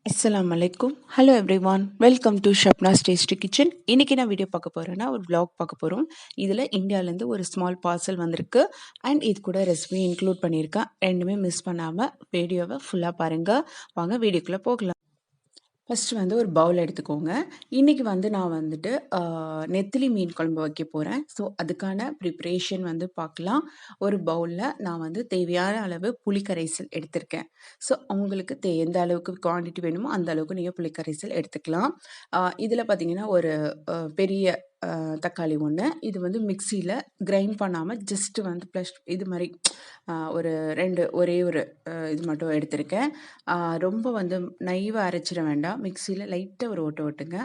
அஸ்ஸலாமு அலைக்கும். Hello everyone, welcome to Shabnaz tasty kitchen. இன்றைக்கி நான் வீடியோ பார்க்க போகிறேன்னா ஒரு vlog பார்க்க போகிறோம். இதில் இந்தியாவிலேருந்து ஒரு ஸ்மால் பார்சல் வந்திருக்கு அண்ட் இது கூட ரெசிபி இன்க்ளூட் பண்ணியிருக்கேன். ரெண்டுமே மிஸ் பண்ணாமல் வீடியோவை ஃபுல்லாக பாருங்கள். வாங்க வீடியோக்குள்ளே போகலாம். ஃபஸ்ட்டு வந்து ஒரு பவுல் எடுத்துக்கோங்க. இன்றைக்கி வந்து நான் வந்துட்டு நெத்திலி மீன் குழம்பு வைக்க போகிறேன். ஸோ அதுக்கான ப்ரிப்ரேஷன் வந்து பார்க்கலாம். ஒரு பவுலில் நான் வந்து தேவையான அளவு புளிக்கரைசல் எடுத்திருக்கேன். ஸோ உங்களுக்கு எந்த அளவுக்கு குவான்டிட்டி வேணுமோ அந்த அளவுக்கு நீங்கள் புளிக்கரைசல் எடுத்துக்கலாம். இதில் பார்த்தீங்கன்னா ஒரு பெரிய தக்காளி ஒன்று, இது வந்து மிக்சியில் கிரைண்ட் பண்ணாமல் ஜஸ்ட்டு வந்து ப்ளஸ் இது மாதிரி ஒரு ஒரே ஒரு இது மட்டும் எடுத்திருக்கேன். ரொம்ப வந்து நைவாக அரைச்சிட வேண்டாம், மிக்சியில் லைட்டாக ஒரு ஓட்டு ஓட்டுங்க.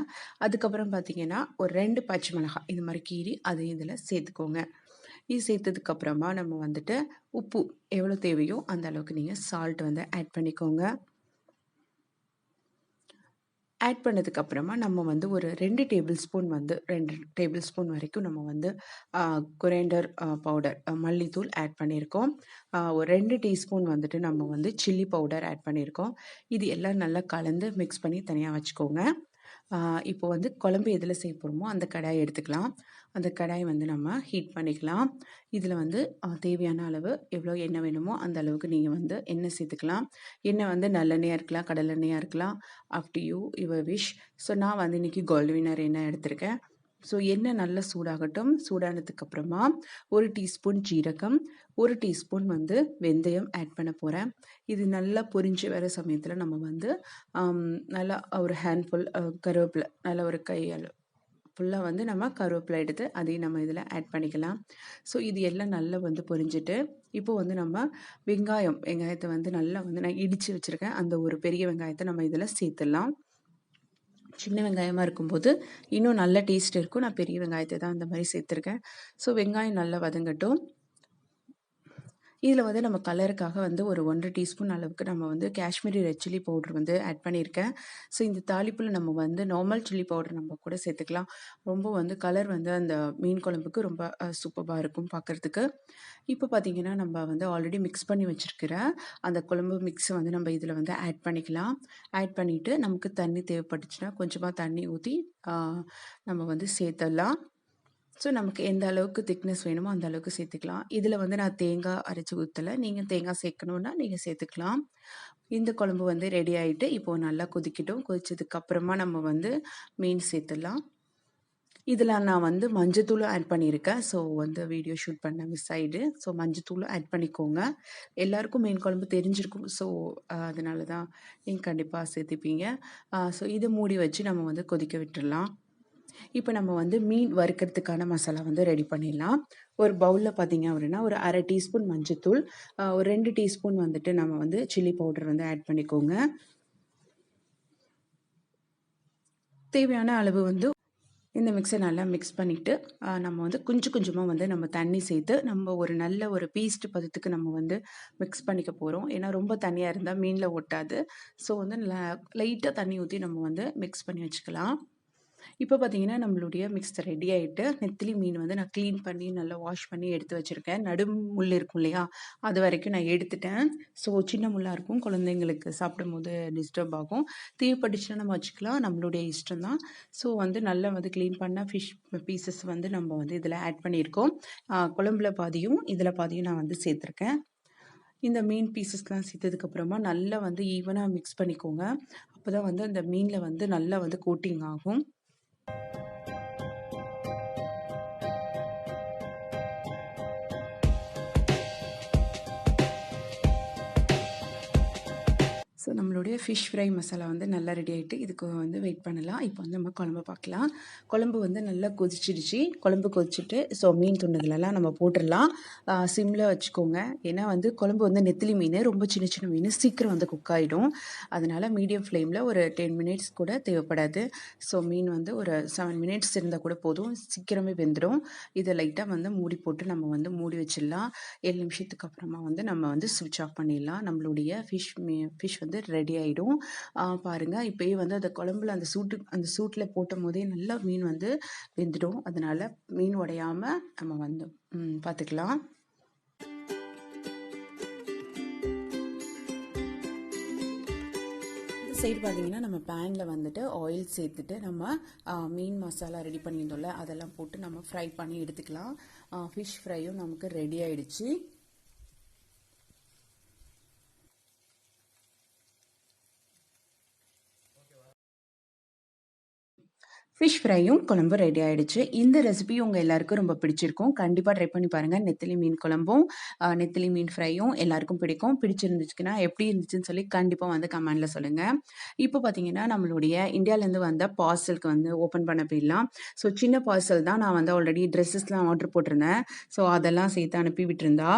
அதுக்கப்புறம் பார்த்தீங்கன்னா ஒரு 2 பச்சை மிளகாய் இது மாதிரி கீறி அதை இதில் சேர்த்துக்கோங்க. இது சேர்த்ததுக்கப்புறமா நம்ம வந்துட்டு உப்பு எவ்வளோ தேவையோ அந்த அளவுக்கு நீங்கள் சால்ட் வந்து ஆட் பண்ணிக்கோங்க. ஆட் பண்ணதுக்கப்புறமா நம்ம வந்து ஒரு 2 டேபிள் ஸ்பூன் வரைக்கும் நம்ம வந்து கொரியண்டர் பவுடர் மல்லித்தூள் ஆட் பண்ணியிருக்கோம். ஒரு 2 டீஸ்பூன் வந்துட்டு நம்ம வந்து சில்லி பவுடர் ஆட் பண்ணியிருக்கோம். இது எல்லாம் நல்லா கலந்து மிக்ஸ் பண்ணி தனியாக வச்சுக்கோங்க. இப்போ வந்து குழம்பு எதில் செய்ய போகிறோமோ அந்த கடாயை எடுத்துக்கலாம். அந்த கடாயை வந்து நம்ம ஹீட் பண்ணிக்கலாம். இதில் வந்து தேவையான அளவு எவ்வளோ எண்ணெய் வேணுமோ அந்த அளவுக்கு நீங்கள் வந்து எண்ணெய் சேர்த்துக்கலாம். எண்ணெய் வந்து நல்லெண்ணெயாக இருக்கலாம், கடலெண்ணெயாக இருக்கலாம், up to you your wish. So நான் வந்து இன்றைக்கி கோல்டு வினர் எண்ணெய் எடுத்திருக்கேன். ஸோ எண்ணெய் நல்லா சூடாகட்டும். சூடானதுக்கப்புறமா 1 டீஸ்பூன் ஜீரகம், 1 டீஸ்பூன் வந்து வெந்தயம் ஆட் பண்ண போகிறேன். இது நல்லா பொரிஞ்சு வர சமயத்தில் நம்ம வந்து நல்லா ஒரு ஹேண்ட்ஃபுல் கருவேப்பிலை, நல்லா ஒரு கையால் ஃபுல்லாக வந்து நம்ம கருவேப்பிலை எடுத்து அதையும் நம்ம இதில் ஆட் பண்ணிக்கலாம். ஸோ இது எல்லாம் நல்லா வந்து பொரிஞ்சிட்டு இப்போ வந்து நம்ம வெங்காயத்தை வந்து நல்லா வந்து நான் இடித்து வச்சுருக்கேன். அந்த ஒரு பெரிய வெங்காயத்தை நம்ம இதில் சேர்த்துடலாம். சின்ன வெங்காயமாக இருக்கும்போது இன்னும் நல்ல டேஸ்ட் இருக்கும். நான் பெரிய வெங்காயத்தை தான் அந்த மாதிரி சேர்த்துருக்கேன். ஸோ வெங்காயம் நல்லா வதங்கட்டும். இதில் வந்து நம்ம கலருக்காக வந்து ஒரு 1 டீஸ்பூன் அளவுக்கு நம்ம வந்து காஷ்மீரி ரெட் சில்லி பவுடர் வந்து ஆட் பண்ணியிருக்கேன். ஸோ இந்த தாளிப்பில் நம்ம வந்து நார்மல் சில்லி பவுடர் நம்ம கூட சேர்த்துக்கலாம். ரொம்ப வந்து கலர் வந்து அந்த மீன் குழம்புக்கு ரொம்ப சூப்பராக இருக்கும் பார்க்குறதுக்கு. இப்போ பார்த்திங்கன்னா நம்ம வந்து ஆல்ரெடி மிக்ஸ் பண்ணி வச்சுருக்கிற அந்த குழம்பு மிக்ஸை வந்து நம்ம இதில் வந்து ஆட் பண்ணிக்கலாம். ஆட் பண்ணிவிட்டு நமக்கு தண்ணி தேவைப்பட்டுச்சுன்னா கொஞ்சமாக தண்ணி ஊற்றி நம்ம வந்து சேர்த்துடலாம். ஸோ நமக்கு எந்த அளவுக்கு திக்னஸ் வேணுமோ அந்த அளவுக்கு சேர்த்துக்கலாம். இதில் வந்து நான் தேங்காய் அரைச்சி ஊற்றலை. நீங்கள் தேங்காய் சேர்க்கணுன்னா நீங்கள் சேர்த்துக்கலாம். இந்த குழம்பு வந்து ரெடி ஆகிட்டு இப்போது நல்லா கொதிக்கட்டும். கொதிச்சதுக்கப்புறமா நம்ம வந்து மீன் சேர்த்துடலாம். இதில் நான் வந்து மஞ்சத்தூளும் ஆட் பண்ணியிருக்கேன். ஸோ வந்து வீடியோ ஷூட் பண்ண மிஸ் ஆகிடு. ஸோ மஞ்சத்தூளும் ஆட் பண்ணிக்கோங்க. எல்லாருக்கும் மீன் குழம்பு தெரிஞ்சிருக்கும். ஸோ அதனால தான் நீங்கள் கண்டிப்பாக சேர்த்துப்பீங்க. ஸோ இதை மூடி வச்சு நம்ம வந்து கொதிக்க விட்டுடலாம். இப்போ நம்ம வந்து மீன் வறுக்கிறதுக்கான மசாலா வந்து ரெடி பண்ணிடலாம். ஒரு பவுலில் பார்த்தீங்க அப்படின்னா ஒரு 1/2 டீஸ்பூன் மஞ்சத்தூள், ஒரு 2 டீஸ்பூன் வந்துட்டு நம்ம வந்து சில்லி பவுடர் வந்து ஆட் பண்ணிக்கோங்க. தேவையான அளவு வந்து இந்த மிக்ஸை நல்லா மிக்ஸ் பண்ணிவிட்டு நம்ம வந்து கொஞ்சம் கொஞ்சமாக வந்து நம்ம தண்ணி சேர்த்து நம்ம ஒரு நல்ல ஒரு பேஸ்ட் பதத்துக்கு நம்ம வந்து மிக்ஸ் பண்ணிக்க போகிறோம். ஏன்னா ரொம்ப தண்ணியாக இருந்தால் மீனில் ஒட்டாது. ஸோ வந்து லைட்டாக தண்ணி ஊற்றி நம்ம வந்து மிக்ஸ் பண்ணி வச்சுக்கலாம். இப்போ பார்த்தீங்கன்னா நம்மளுடைய மிக்ஸ் ரெடி ஆகிட்டு நெத்திலி மீன் வந்து நான் க்ளீன் பண்ணி நல்லா வாஷ் பண்ணி எடுத்து வச்சுருக்கேன். முள் இருக்கும் இல்லையா, அது வரைக்கும் நான் எடுத்துட்டேன். ஸோ சின்ன முள்ளாக இருக்கும், குழந்தைங்களுக்கு சாப்பிடும்போது டிஸ்டர்ப் ஆகும். தேவைப்பட்டுச்சுன்னா நம்ம வச்சுக்கலாம், நம்மளுடைய இஷ்டம் தான். ஸோ வந்து நல்லா வந்து க்ளீன் பண்ண ஃபிஷ் பீசஸ் வந்து நம்ம வந்து இதில் ஆட் பண்ணியிருக்கோம். குழம்புல பாதியும் இதில் பாதியும் நான் வந்து சேர்த்துருக்கேன். இந்த மீன் பீசஸ்லாம் சேர்த்ததுக்கப்புறமா நல்லா வந்து ஈவனாக மிக்ஸ் பண்ணிக்கோங்க. அப்போ தான் வந்து அந்த மீனில் வந்து நல்லா வந்து கோட்டிங் ஆகும். ஸோ நம்மளுடைய ஃபிஷ் ஃப்ரை மசாலா வந்து நல்லா ரெடி ஆகிட்டு இதுக்கு வந்து வெயிட் பண்ணலாம். இப்போ வந்து நம்ம குழம்பு பார்க்கலாம். குழம்பு வந்து நல்லா கொதிச்சிடுச்சு. குழம்பு கொதிச்சுட்டு ஸோ மீன் துண்டுகளெல்லாம் நம்ம போட்டுடலாம். சிம்மில் வச்சுக்கோங்க. ஏன்னா வந்து குழம்பு வந்து நெத்திலி மீன் ரொம்ப சின்ன சின்ன மீன், சீக்கிரம் வந்து குக் ஆகிடும். அதனால் மீடியம் ஃப்ளேமில் ஒரு 10 மினிட்ஸ் கூட தேவைப்படாது. ஸோ மீன் வந்து ஒரு 7 மினிட்ஸ் இருந்தால் கூட போதும், சீக்கிரமே வெந்துடும். இதை லைட்டாக வந்து மூடி போட்டு நம்ம வந்து மூடி வச்சிடலாம். 7 நிமிஷத்துக்கு அப்புறமா வந்து நம்ம வந்து ஸ்விட்ச் ஆஃப் பண்ணிடலாம். நம்மளுடைய ஃபிஷ் வந்து ரெடி ஆகிடும். பாருங்கள், இப்போயே வந்து அந்த குழம்புல அந்த சூட்டில் போட்டும் போதே நல்லா மீன் வந்து வெந்துடும். அதனால் மீன் உடையாமல் நம்ம வந்து பார்த்துக்கலாம். சைடு பார்த்தீங்கன்னா நம்ம பேனில் வந்துட்டு ஆயில் சேர்த்துட்டு நம்ம மீன் மசாலா ரெடி பண்ணியிருந்தோம்ல அதெல்லாம் போட்டு நம்ம ஃப்ரை பண்ணி எடுத்துக்கலாம். ஃபிஷ் ஃப்ரையும் நமக்கு ரெடி ஆயிடுச்சு. ஃபிஷ் ஃப்ரையும் குழம்பும் ரெடி ஆயிடுச்சு. இந்த ரெசிபி உங்கள் எல்லாருக்கும் ரொம்ப பிடிச்சிருக்கும். கண்டிப்பாக ட்ரை பண்ணி பாருங்கள். நெத்திலி மீன் குழம்பும் நெத்திலி மீன் ஃப்ரையும் எல்லாருக்கும் பிடிக்கும். பிடிச்சிருந்துச்சுன்னா எப்படி இருந்துச்சுன்னு சொல்லி கண்டிப்பாக வந்து கமெண்டில் சொல்லுங்கள். இப்போ பார்த்தீங்கன்னா நம்மளுடைய இந்தியாவிலேருந்து வந்த பார்சலுக்கு வந்து ஓப்பன் பண்ண போயிடலாம். ஸோ சின்ன பார்சல் தான். நான் வந்து ஆல்ரெடி ட்ரெஸ்ஸஸ்லாம் ஆர்டர் போட்டிருந்தேன். ஸோ அதெல்லாம் சேர்த்து அனுப்பி விட்டுருந்தா.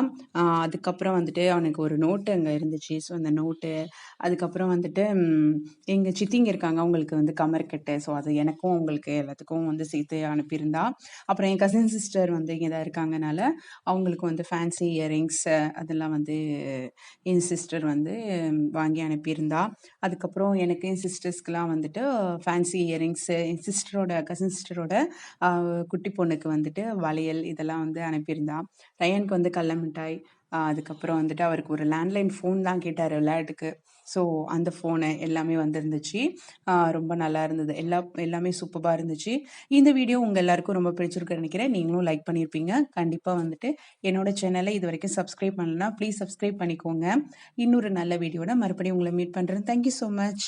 அதுக்கப்புறம் வந்துட்டு அவனுக்கு ஒரு நோட்டு அங்கே இருந்துச்சு. ஸோ அந்த நோட்டு அதுக்கப்புறம் வந்துட்டு எங்கள் சித்திங்க இருக்காங்க, அவங்களுக்கு வந்து கமர்கட்டு. ஸோ அது எனக்கும் அவங்களுக்கு எல்லாத்துக்கும் வந்து சேர்த்து அனுப்பியிருந்தா. அப்புறம் என் கசின் சிஸ்டர் வந்து இங்கே தான் இருக்காங்கனால அவங்களுக்கு வந்து ஃபேன்சி இயரிங்ஸ் அதெல்லாம் வந்து என் சிஸ்டர் வந்து வாங்கி அனுப்பியிருந்தா. அதுக்கப்புறம் எனக்கு என் சிஸ்டர்ஸ்க்கெலாம் வந்துட்டு ஃபேன்சி இயரிங்ஸு, என் கசின் சிஸ்டரோட குட்டி பொண்ணுக்கு வந்துட்டு வளையல் இதெல்லாம் வந்து அனுப்பியிருந்தா. ரயனுக்கு வந்து கடல மிட்டாய், அதுக்கப்புறம் வந்துட்டு அவருக்கு ஒரு லேண்ட்லைன் ஃபோன் தான் கேட்டார் விளையாட்டுக்கு. ஸோ அந்த ஃபோனு எல்லாமே வந்துருந்துச்சு. ரொம்ப நல்லா இருந்தது. எல்லாமே சூப்பராக இருந்துச்சு. இந்த வீடியோ உங்கள் எல்லாருக்கும் ரொம்ப பிடிச்சிருக்குன்னு நினைக்கிறேன். நீங்களும் லைக் பண்ணியிருப்பீங்க. கண்டிப்பாக வந்துட்டு என்னோட சேனலை இது வரைக்கும் சப்ஸ்கிரைப் பண்ணலன்னா ப்ளீஸ் சப்ஸ்கிரைப் பண்ணிக்கோங்க. இன்னொரு நல்ல வீடியோட மறுபடியும் உங்களை மீட் பண்ணுறேன். Thank you so much.